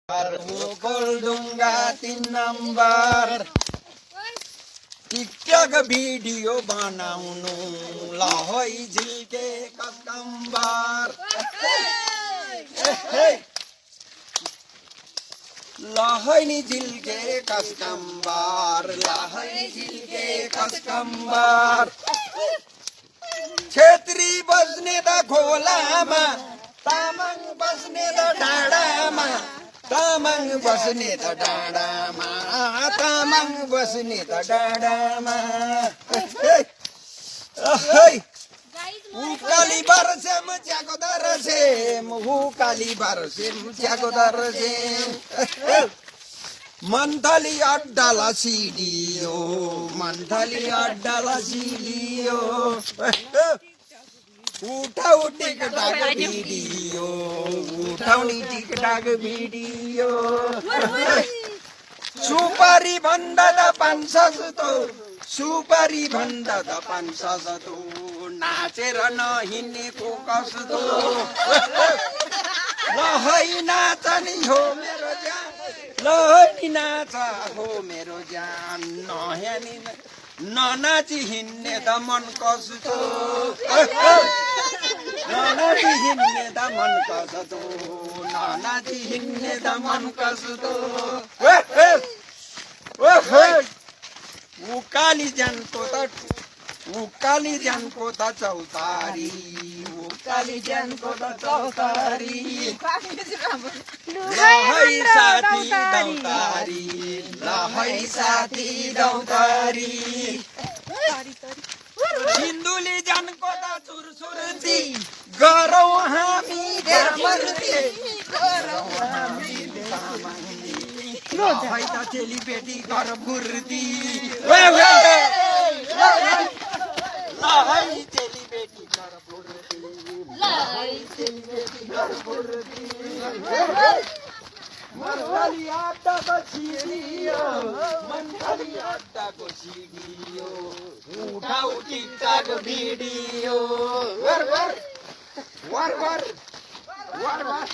मुकुल दूंगा 3 number TikTok video बनाउनु लहै झिल्के कस्कम्बर लहै नि झिल्के कस्कम्बर लहै झिल्के कस्कम्बर छेत्री बस्ने त खोलामा तामाङ बस्ने त डाँडामा तामाङ बस्ने त डाँडामा तामाङ बस्ने त डाँडामा उकाली बरसेम च्याको दरसेम उकाली बरसेम च्याको दरसेम मन्थली अड्डाला सिडियो मन्थली अड्डाला सिडियो उठाउ टिकटक भिडियो उठाउने टिकटक भिडियो सुपारी भन्दा त 500 जस्तो सुपारी भन्दा त 500 जस्तो नाचेर नहिँडेको कस्तो लहै नाच नि हो मेरो जान लहै नाच हो मेरो जान नहेनी ननाची हिँड्ने त मन कस्तो ननाची हिँड्ने त मन कस्तो ननाची हिँड्ने त मन कस्तो उकाली जानको त चौतारी उकाली जानको त चौतारी लहै साथी दौतारी लहै साथी दौतारी सिन्धुली जानको त चुरचुर्ती गरौँ हामी देशभक्ति गरौँ हामी देशभक्ति लहै त चेलीबेटी घर फुर्ती लहै चेलीबेटी घर फुर्ती लहै चेलीबेटी घर फुर्ती मन्थली अड्डाको सिडियो मन्थली अड्डाको सिडियो उठाउ टिकटक भिडियो वर वर वर वर वर वर